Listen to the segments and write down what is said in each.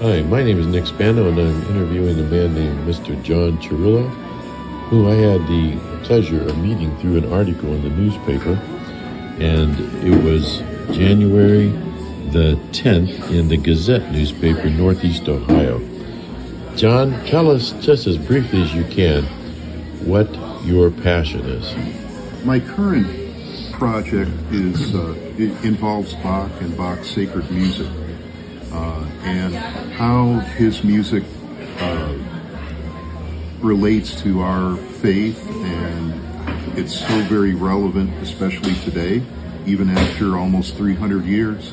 Hi, my name is Nick Spano, and I'm interviewing a man named Mr. John Charlillo, who I had the pleasure of meeting through an article in the newspaper, and it was January the 10th in the Gazette newspaper, Northeast Ohio. John, tell us just as briefly as you can what your passion is. My current project is it involves Bach and Bach's sacred music, and how his music relates to our faith, and it's so very relevant, especially today, even after almost 300 years.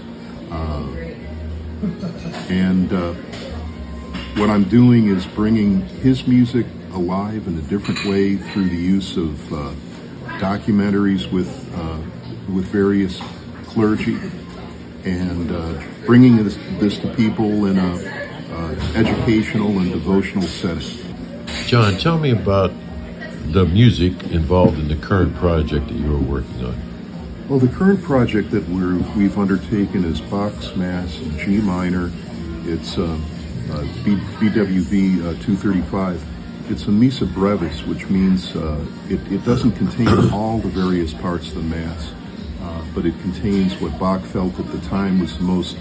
What I'm doing is bringing his music alive in a different way through the use of documentaries with various clergy, and bringing this to people in a educational and devotional setting. John, tell me about the music involved in the current project that you are working on. Well, the current project that we've undertaken is Bach's Mass in G minor. It's BWV 235. It's a missa brevis, which means it doesn't contain all the various parts of the Mass, but it contains what Bach felt at the time was the most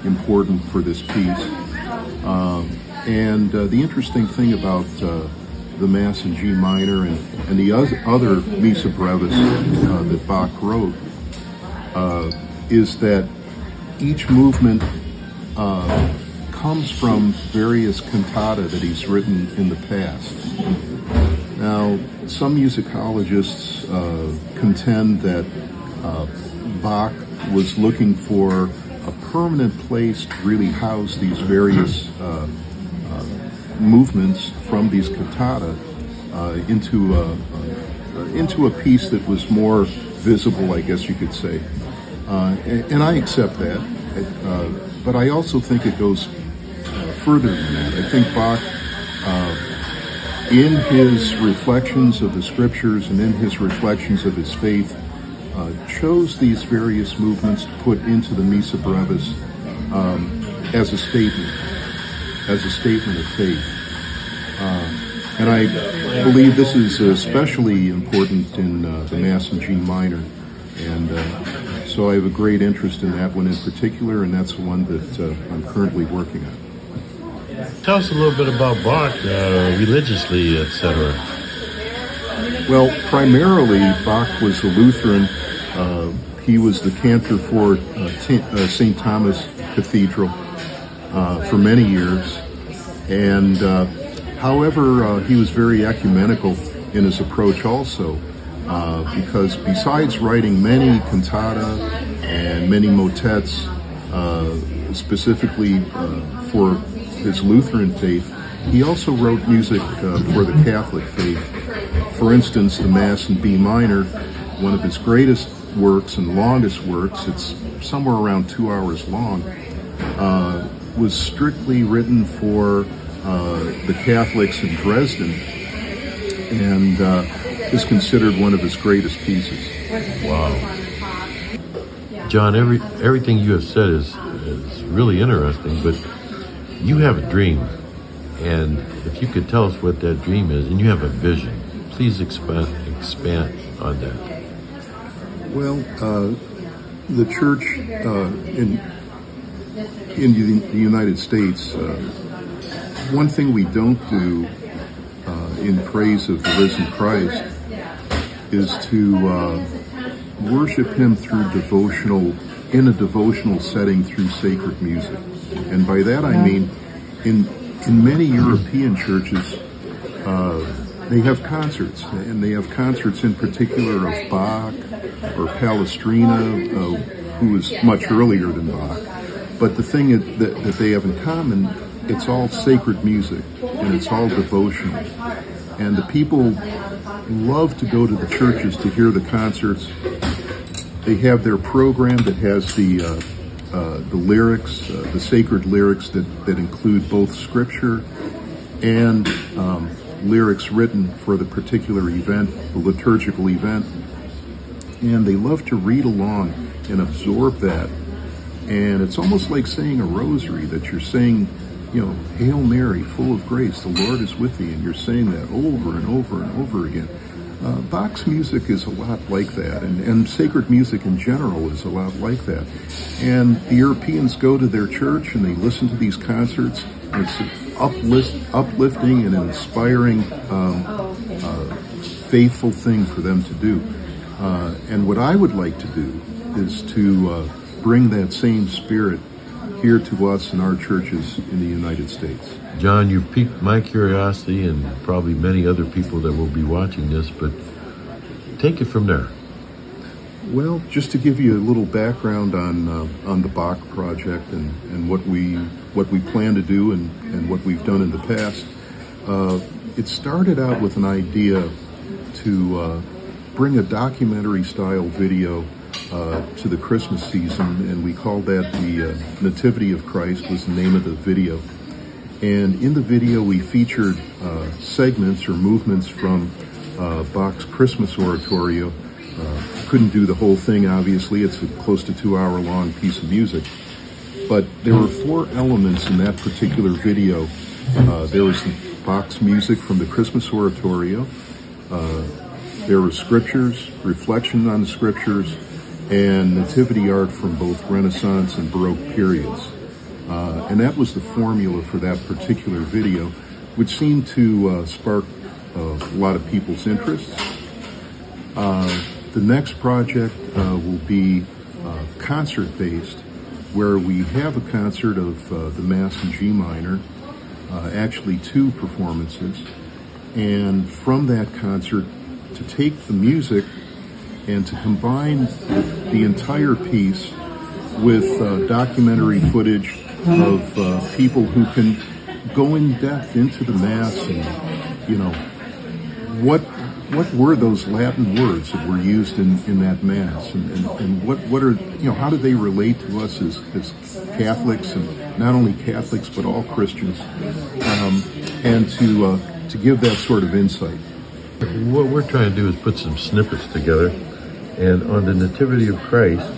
important for this piece. The interesting thing about the Mass in G minor and the other missa brevis that Bach wrote is that each movement comes from various cantata that he's written in the past. Now, some musicologists contend that Bach was looking for a permanent place to really house these various movements from these cantata into a piece that was more visible, I guess you could say. And I accept that, but I also think it goes further than that. I think Bach, in his reflections of the scriptures and in his reflections of his faith, chose these various movements to put into the missa brevis as a statement of faith. And I believe this is especially important in the Mass in G minor, and so I have a great interest in that one in particular, and that's the one that I'm currently working on. Tell us a little bit about Bach, religiously, etc. Well, primarily, Bach was a Lutheran. He was the cantor for St. Thomas Cathedral for many years, and however, he was very ecumenical in his approach also, because besides writing many cantata and many motets, specifically for his Lutheran faith, he also wrote music for the Catholic faith. For instance, the Mass in B minor, one of his greatest works and longest works, it's somewhere around 2 hours long, was strictly written for the Catholics in Dresden, and is considered one of his greatest pieces. Wow. John, everything you have said is really interesting, but you have a dream, and if you could tell us what that dream is, and you have a vision, please expand on that. Well, the church in the United States, one thing we don't do in praise of the risen Christ is to worship him in a devotional setting through sacred music. And by that I mean, in many European churches, they have concerts, and they have concerts in particular of Bach or Palestrina, who was much earlier than Bach. But the thing that they have in common, it's all sacred music, and it's all devotional. And the people love to go to the churches to hear the concerts. They have their program that has the lyrics, the sacred lyrics that include both scripture and lyrics written for the particular event, the liturgical event. And they love to read along and absorb that. And it's almost like saying a rosary, that you're saying Hail Mary, full of grace, the Lord is with thee, and you're saying that over and over and over again. Bach's music is a lot like that, and sacred music in general is a lot like that. And the Europeans go to their church and they listen to these concerts. It's an uplifting and inspiring, faithful thing for them to do. And what I would like to do is to bring that same spirit here to us in our churches in the United States. John, you've piqued my curiosity and probably many other people that will be watching this, but take it from there. Well, just to give you a little background on the Bach Project and what we plan to do and what we've done in the past, it started out with an idea to bring a documentary-style video to the Christmas season, and we called that the Nativity of Christ was the name of the video. And in the video we featured segments or movements from Bach's Christmas oratorio. Couldn't do the whole thing, obviously. It's a close to 2-hour-long piece of music. But there were 4 elements in that particular video. There was Bach's music from the Christmas oratorio. There were scriptures, reflection on the scriptures, and nativity art from both Renaissance and Baroque periods. And that was the formula for that particular video, which seemed to spark a lot of people's interest. The next project will be concert-based, where we have a concert of the Mass in G minor, actually 2 performances, and from that concert to take the music and to combine the entire piece with documentary footage of people who can go in depth into the Mass and, what were those Latin words that were used in that Mass, and what are, how do they relate to us as Catholics, and not only Catholics but all Christians, and to give that sort of insight. What we're trying to do is put some snippets together, and on the Nativity of Christ,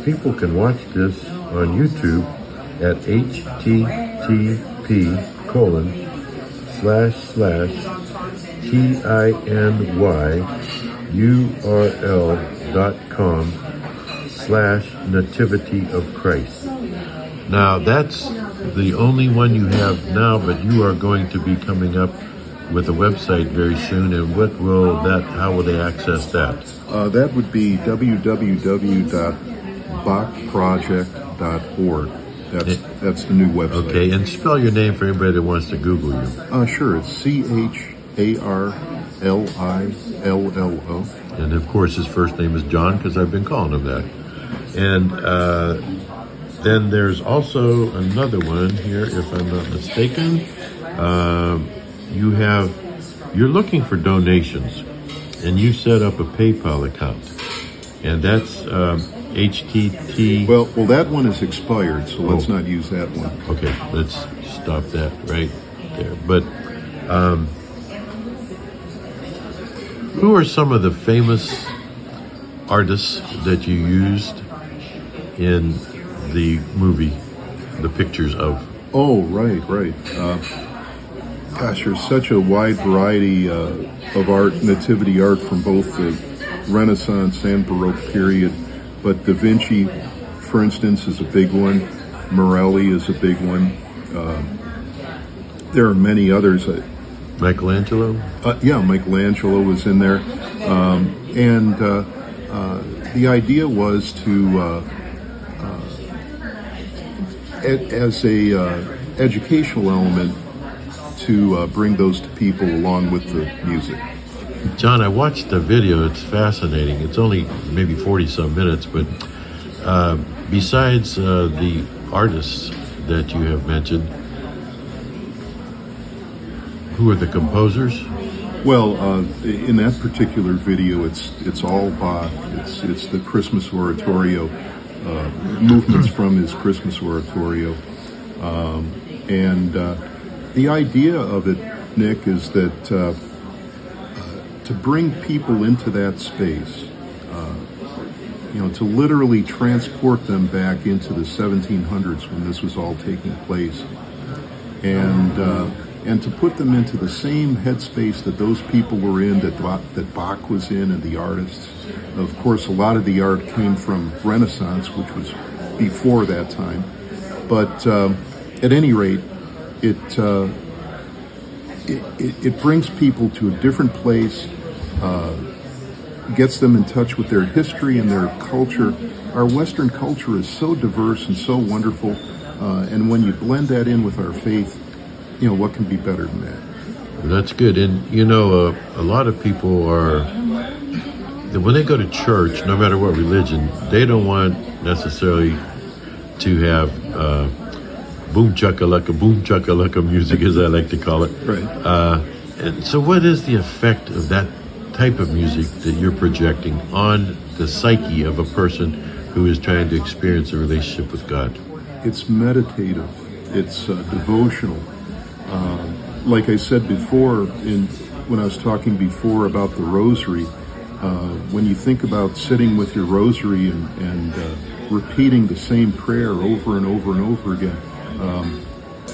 people can watch this on YouTube at http://tinyurl.com/Nativity of Christ. Now that's the only one you have now, but you are going to be coming up with a website very soon, and how will they access that? That would be www.bachproject.org. That's the new website. Okay, and spell your name for anybody that wants to Google you. Sure, it's Charlillo. And of course his first name is John, because I've been calling him that. And then there's also another one here, if I'm not mistaken. You're looking for donations, and you set up a PayPal account, and that's HTT. Well, that one is expired, so let's not use that one. Okay, let's stop that right there. But who are some of the famous artists that you used in the movie, the pictures of? Oh, right. Gosh, there's such a wide variety of art, nativity art from both the Renaissance and Baroque period. But Da Vinci, for instance, is a big one. Morelli is a big one. There are many others. Michelangelo? Yeah, Michelangelo was in there. And the idea was to, as a educational element, to bring those to people along with the music. John, I watched the video. It's fascinating. It's only maybe 40-some minutes, but besides the artists that you have mentioned, who are the composers? Well, in that particular video, it's all Bach. It's the Christmas oratorio, movements from his Christmas oratorio, and the idea of it, Nick, is that to bring people into that space, to literally transport them back into the 1700s when this was all taking place, and to put them into the same headspace that those people were in, that Bach was in, and the artists. Of course, a lot of the art came from Renaissance, which was before that time. But at any rate, it brings people to a different place, gets them in touch with their history and their culture. Our Western culture is so diverse and so wonderful, and when you blend that in with our faith, you know, what can be better than that? That's good. And, you know, a lot of people are, when they go to church, no matter what religion, they don't want necessarily to have boom chakalaka music, as I like to call it. Right. And so what is the effect of that type of music that you're projecting on the psyche of a person who is trying to experience a relationship with God? It's meditative. It's devotional. Like I said before, when I was talking before about the rosary, when you think about sitting with your rosary and repeating the same prayer over and over and over again,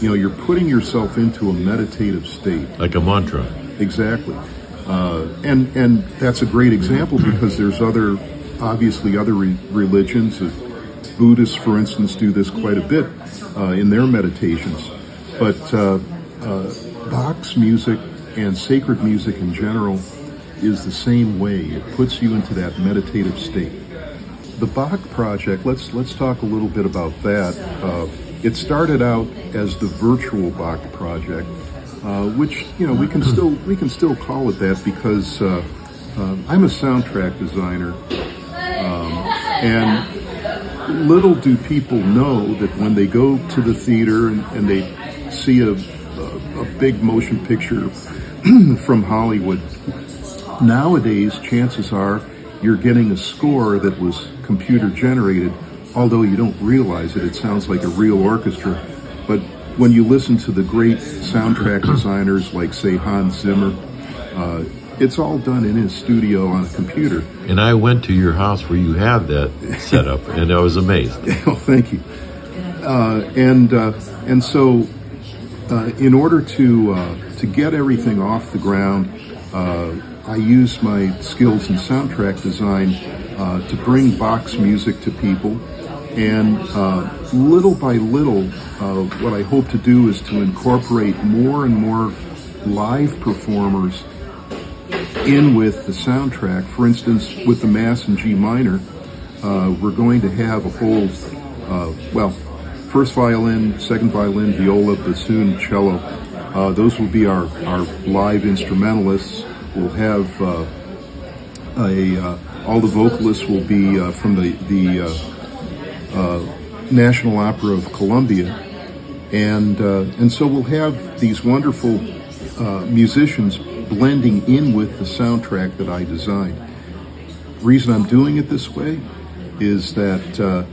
you know, you're putting yourself into a meditative state. Like a mantra. Exactly. And that's a great example because there's obviously other religions. Buddhists, for instance, do this quite a bit in their meditations. But Bach's music and sacred music in general is the same way. It puts you into that meditative state. The Bach Project, let's talk a little bit about that. It started out as the virtual Bach Project, which, you know, we can still call it that because I'm a soundtrack designer, and little do people know that when they go to the theater and they see a big motion picture from Hollywood, nowadays chances are you're getting a score that was computer generated, although you don't realize it. It sounds like a real orchestra. But when you listen to the great soundtrack designers like, say, Hans Zimmer, it's all done in his studio on a computer. And I went to your house where you have that set up, and I was amazed. Oh, thank you. And so, in order to get everything off the ground, I use my skills in soundtrack design to bring Bach's music to people. And little by little, what I hope to do is to incorporate more and more live performers in with the soundtrack. For instance, with the Mass in G minor, we're going to have a whole, first violin, second violin, viola, bassoon, cello. Those will be our live instrumentalists. We'll have all the vocalists will be from the National Opera of Columbia, and so we'll have these wonderful musicians blending in with the soundtrack that I designed. The reason I'm doing it this way is that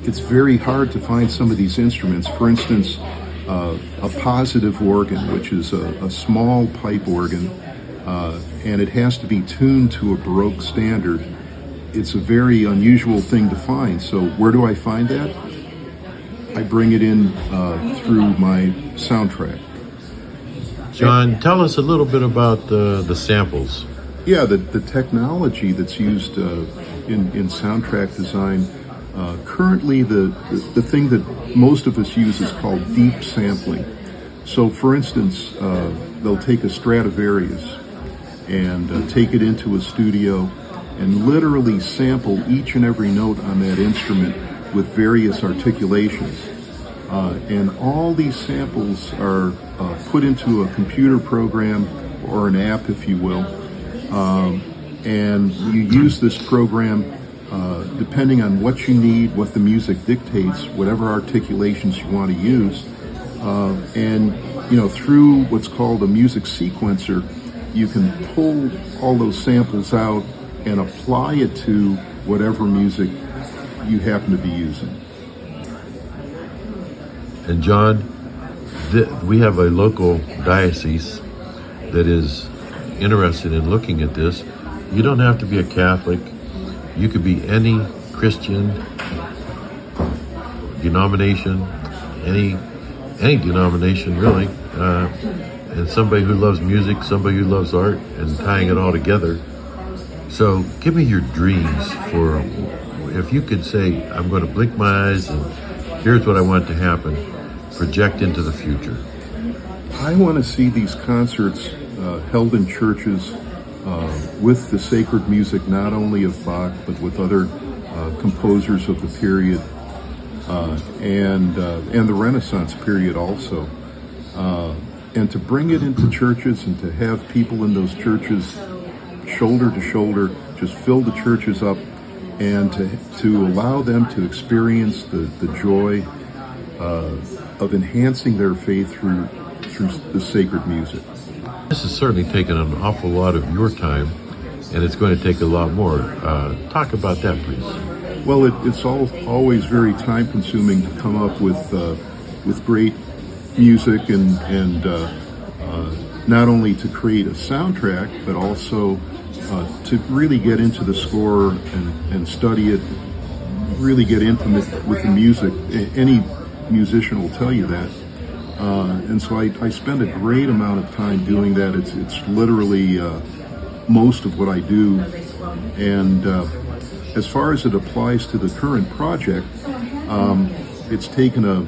it's very hard to find some of these instruments. For instance, a positive organ, which is a small pipe organ, and it has to be tuned to a Baroque standard. It's a very unusual thing to find. So where do I find that? I bring it in through my soundtrack. John, tell us a little bit about the samples. Yeah, the technology that's used in soundtrack design. Currently, the thing that most of us use is called deep sampling. So, for instance, they'll take a Stradivarius and take it into a studio and literally sample each and every note on that instrument with various articulations. And all these samples are put into a computer program or an app, if you will. And you use this program depending on what you need, what the music dictates, whatever articulations you want to use. And, you know, through what's called a music sequencer, you can pull all those samples out and apply it to whatever music you happen to be using. And John, we have a local diocese that is interested in looking at this. You don't have to be a Catholic. You could be any Christian denomination, any any denomination really, and somebody who loves music, somebody who loves art, and tying it all together. So give me your dreams for, if you could say, I'm going to blink my eyes and here's what I want to happen, project into the future. I want to see these concerts held in churches with the sacred music, not only of Bach, but with other composers of the period, and the Renaissance period also. And to bring it into churches and to have people in those churches shoulder to shoulder, just fill the churches up, and to allow them to experience the joy of enhancing their faith through the sacred music. This has certainly taken an awful lot of your time, and it's going to take a lot more. Talk about that, please. Well, it's always very time-consuming to come up with great music and not only to create a soundtrack, but also to really get into the score and study it, really get intimate with the music. Any musician will tell you that. And so I spend a great amount of time doing that. It's literally most of what I do. And as far as it applies to the current project, it's taken a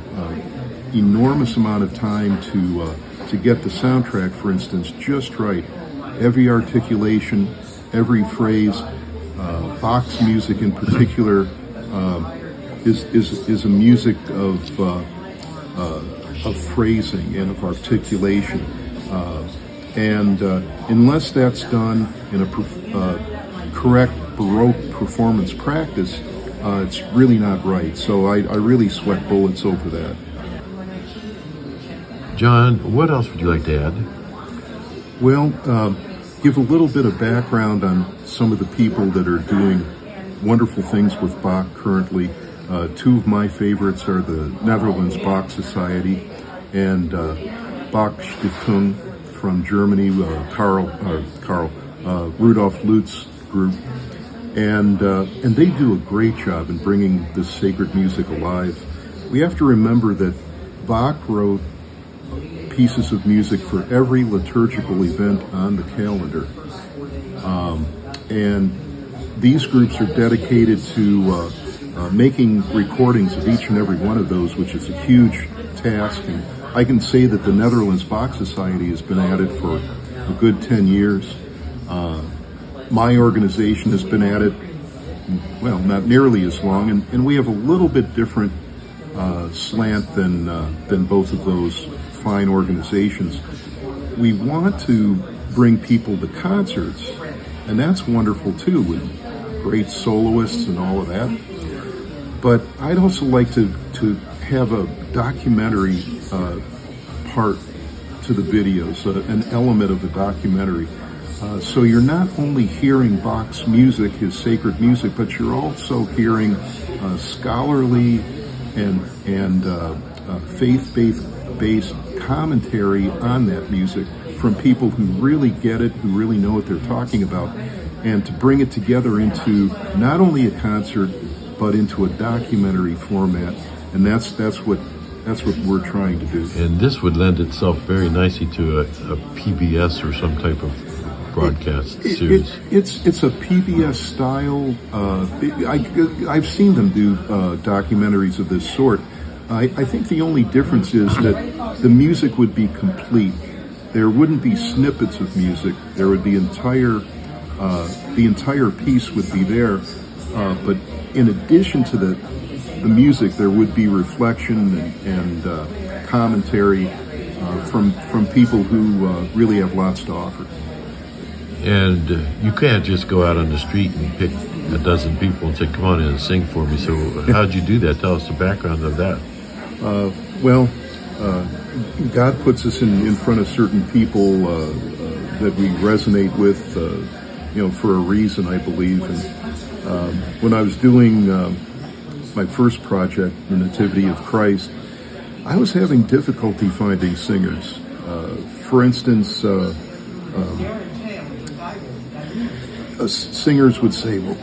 enormous amount of time to get the soundtrack, for instance, just right. Every articulation, every phrase, Bach's music in particular is a music of phrasing and of articulation, and unless that's done in a correct Baroque performance practice, it's really not right. So I really sweat bullets over that. John, what else would you like to add? Well, give a little bit of background on some of the people that are doing wonderful things with Bach currently. Two of my favorites are the Netherlands Bach Society and Bach Stiftung from Germany, Rudolf Lutz group, and they do a great job in bringing this sacred music alive. We have to remember that Bach wrote pieces of music for every liturgical event on the calendar, and these groups are dedicated to making recordings of each and every one of those, which is a huge task. And I can say that the Netherlands Bach Society has been at it for a good 10 years. My organization has been at it, well, not nearly as long, and we have a little bit different slant than both of those fine organizations. We want to bring people to concerts, and that's wonderful too, with great soloists and all of that. But I'd also like to have a documentary part to the videos, an element of the documentary. So you're not only hearing Bach's music, his sacred music, but you're also hearing scholarly and faith-based commentary on that music from people who really get it, who really know what they're talking about, and to bring it together into not only a concert, but into a documentary format. And that's what we're trying to do. And this would lend itself very nicely to a PBS or some type of broadcast series. It's a PBS style. I've seen them do documentaries of this sort. I think the only difference is that the music would be complete. There wouldn't be snippets of music. There would be the entire piece would be there. But in addition to the music, there would be reflection and commentary from people who really have lots to offer. And you can't just go out on the street and pick a dozen people and say, come on in and sing for me. So how'd you do that? Tell us the background of that. God puts us in front of certain people that we resonate with, for a reason, I believe. And when I was doing my first project, the Nativity of Christ, I was having difficulty finding singers. For instance, singers would say, well,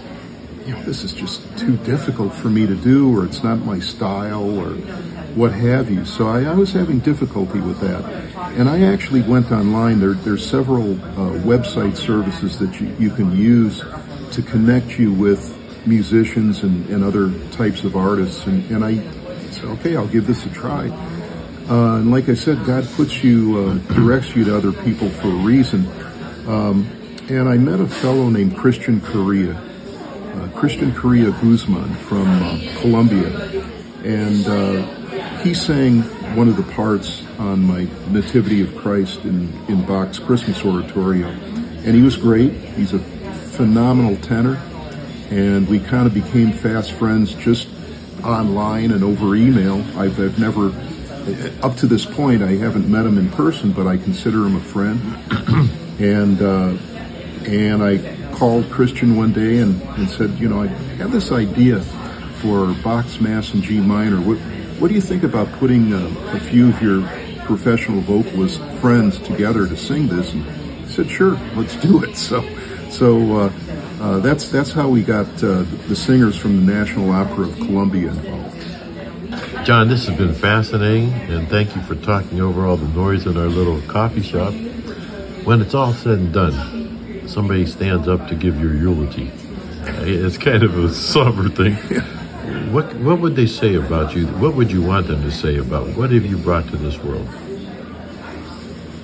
this is just too difficult for me to do, or it's not my style, or what have you. So I was having difficulty with that. And I actually went online. There's several website services that you can use to connect you with musicians and other types of artists. And I said, okay, I'll give this a try. And like I said, God puts you, directs you to other people for a reason. And I met a fellow named Christian Correa Guzman from Colombia. And he sang one of the parts on my Nativity of Christ in Bach's Christmas Oratorio. And he was great. He's a phenomenal tenor. And we kind of became fast friends just online and over email. I've never, up to this point, I haven't met him in person, but I consider him a friend. And I called Christian one day and said, you know, I have this idea for Bach's Mass in G minor. What do you think about putting a few of your professional vocalist friends together to sing this? And he said, sure, let's do it. So that's how we got the singers from the National Opera of Colombia involved. John, this has been fascinating, and thank you for talking over all the noise in our little coffee shop. When it's all said and done, somebody stands up to give your eulogy. It's kind of a somber thing. What would they say about you? What would you want them to say about what have you brought to this world?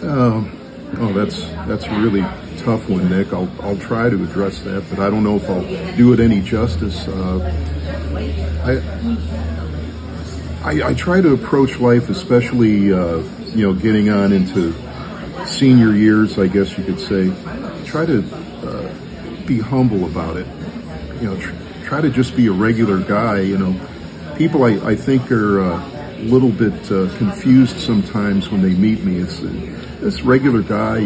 That's a really tough one, Nick. I'll try to address that, but I don't know if I'll do it any justice. I try to approach life, especially getting on into senior years, I guess you could say. Try to be humble about it. Try to just be a regular guy. People I think are a little bit confused sometimes when they meet me. It's this regular guy.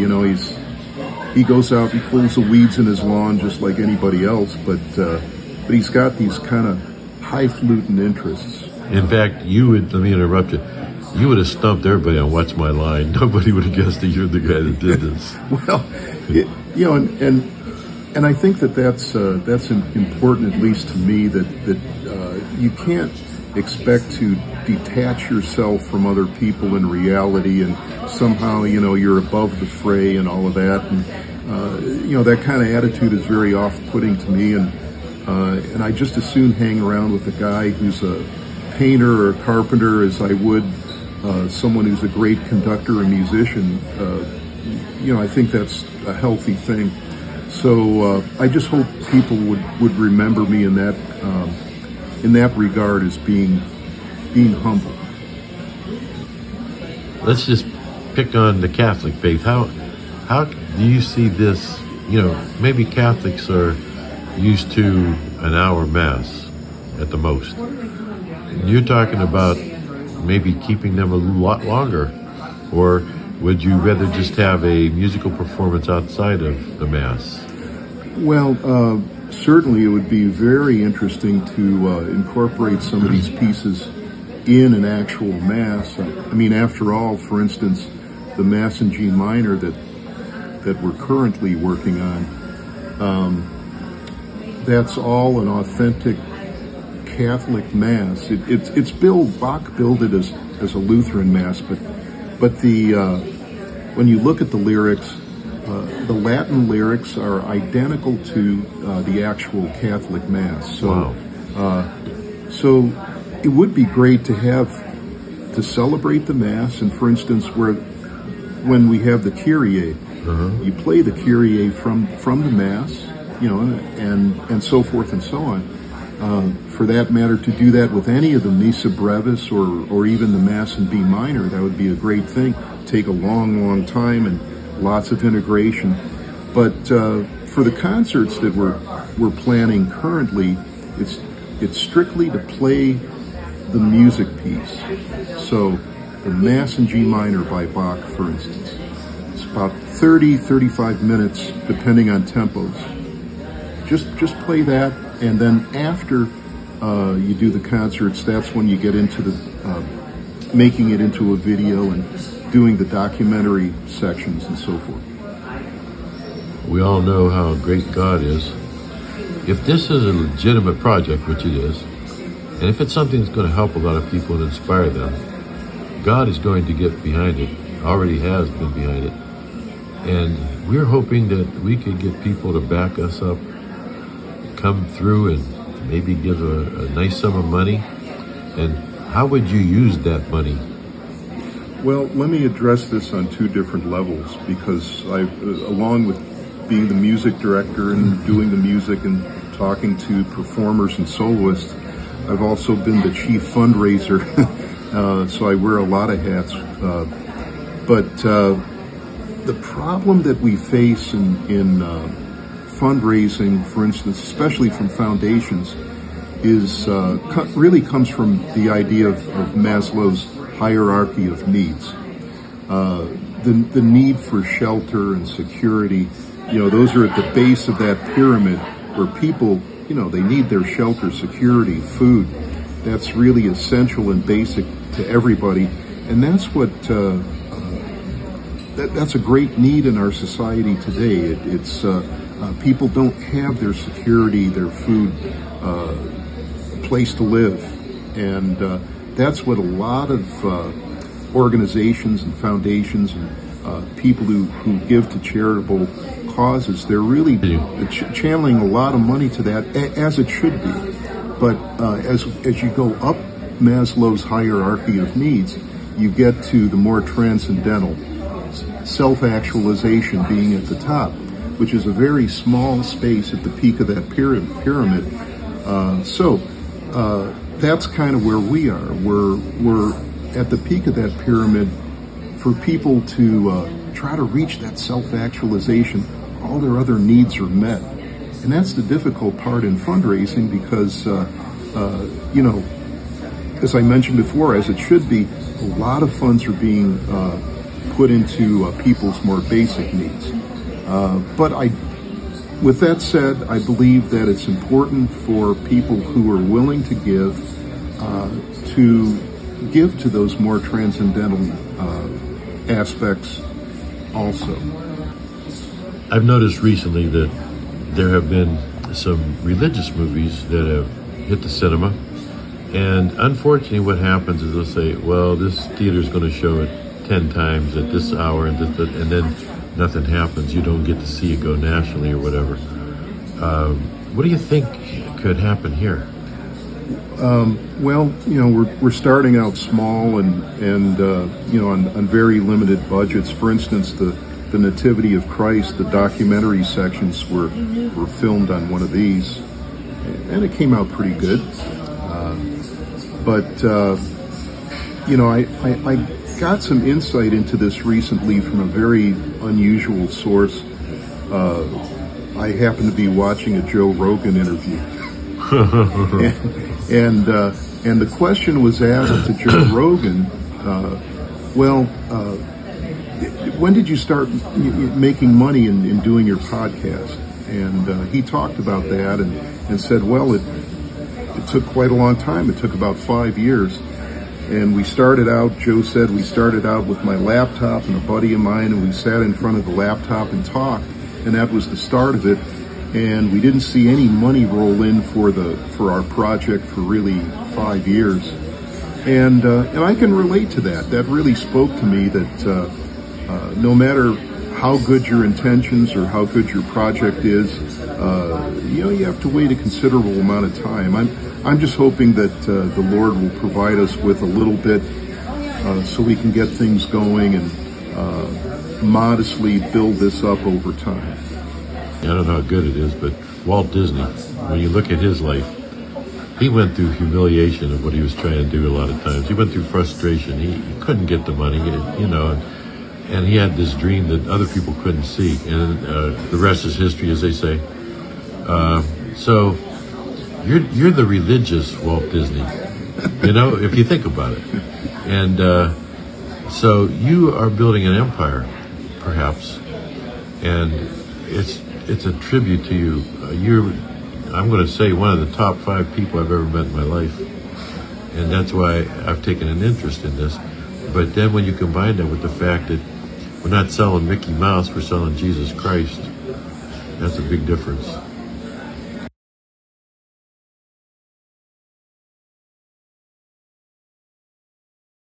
He goes out, he pulls the weeds in his lawn just like anybody else, but he's got these kind of highfalutin interests. In fact, let me interrupt you. You would have stumped everybody on What's My Line. Nobody would have guessed that you're the guy that did this. Well, and I think that's important, at least to me, that you can't expect to detach yourself from other people in reality, and somehow you're above the fray and all of that, and that kind of attitude is very off-putting to me, and I just as soon hang around with a guy who's a painter or a carpenter as I would someone who's a great conductor and musician. I think that's a healthy thing. So I just hope people would remember me in that regard as being humble. Let's just pick on the Catholic faith. How do you see this? Maybe Catholics are used to an hour Mass at the most. You're talking about maybe keeping them a lot longer, or would you rather just have a musical performance outside of the Mass? Well, certainly it would be very interesting to incorporate some of these pieces in an actual Mass. I mean, after all, for instance, the Mass in G minor that we're currently working on, that's all an authentic Catholic Mass. It's Bach billed it as a Lutheran Mass, but when you look at the lyrics, the Latin lyrics are identical to the actual Catholic Mass. So, wow. So it would be great to celebrate the Mass, and for instance, when we have the Kyrie, you play the Kyrie from the Mass, and so forth and so on. For that matter, to do that with any of the Missa Brevis or even the Mass in B minor, that would be a great thing. Take a long time and lots of integration. But for the concerts that we're planning currently, it's strictly to play the music piece. So the Mass in G minor by Bach, for instance, it's about 35 minutes, depending on tempos. Just play that, and then after you do the concerts, that's when you get into the making it into a video and doing the documentary sections and so forth. We all know how great God is. If this is a legitimate project, which it is, And if it's something that's going to help a lot of people and inspire them, God is going to get behind it, already has been behind it. And we're hoping that we could get people to back us up, come through and maybe give a nice sum of money. And how would you use that money? Well, let me address this on two different levels, because along with being the music director and doing the music and talking to performers and soloists, I've also been the chief fundraiser, so I wear a lot of hats. But the problem that we face in fundraising, for instance, especially from foundations, is really comes from the idea of Maslow's hierarchy of needs. The need for shelter and security, those are at the base of that pyramid where people, they need their shelter, security, food. That's really essential and basic to everybody. And that's what, that's a great need in our society today. It's people don't have their security, their food, place to live. And that's what a lot of organizations and foundations and people who give to charitable causes, they're really channeling a lot of money to that, as it should be. But as you go up Maslow's hierarchy of needs, you get to the more transcendental, self-actualization being at the top, which is a very small space at the peak of that pyramid. So that's kind of where we are. We're at the peak of that pyramid. For people to try to reach that self-actualization, all their other needs are met. And that's the difficult part in fundraising, because, as I mentioned before, as it should be, a lot of funds are being put into people's more basic needs. But with that said, I believe that it's important for people who are willing to give to those more transcendental aspects also. I've noticed recently that there have been some religious movies that have hit the cinema, and unfortunately what happens is they'll say, well, this theater's going to show it 10 times at this hour, and then nothing happens. You don't get to see it go nationally or whatever. What do you think could happen here? Well, we're starting out small and on very limited budgets. For instance, the Nativity of Christ, the documentary sections were filmed on one of these, and it came out pretty good. I got some insight into this recently from a very unusual source. I happened to be watching a Joe Rogan interview. And the question was asked to Joe Rogan, when did you start making money in doing your podcast? And he talked about that and said, well, it took quite a long time. It took about 5 years. And we started out, Joe said, with my laptop and a buddy of mine, and we sat in front of the laptop and talked, and that was the start of it. And we didn't see any money roll in for our project for really 5 years. And I can relate to that. That really spoke to me that no matter how good your intentions or how good your project is, you have to wait a considerable amount of time. I'm just hoping that the Lord will provide us with a little bit so we can get things going and modestly build this up over time. I don't know how good it is, but Walt Disney, when you look at his life, he went through humiliation of what he was trying to do a lot of times. He went through frustration. He couldn't get the money, and he had this dream that other people couldn't see. And the rest is history, as they say. So you're the religious Walt Disney, if you think about it. And so you are building an empire, perhaps, and it's a tribute to you. You're, I'm going to say, one of the top 5 people I've ever met in my life, and that's why I've taken an interest in this. But then when you combine that with the fact that we're not selling Mickey Mouse, we're selling Jesus Christ, that's a big difference.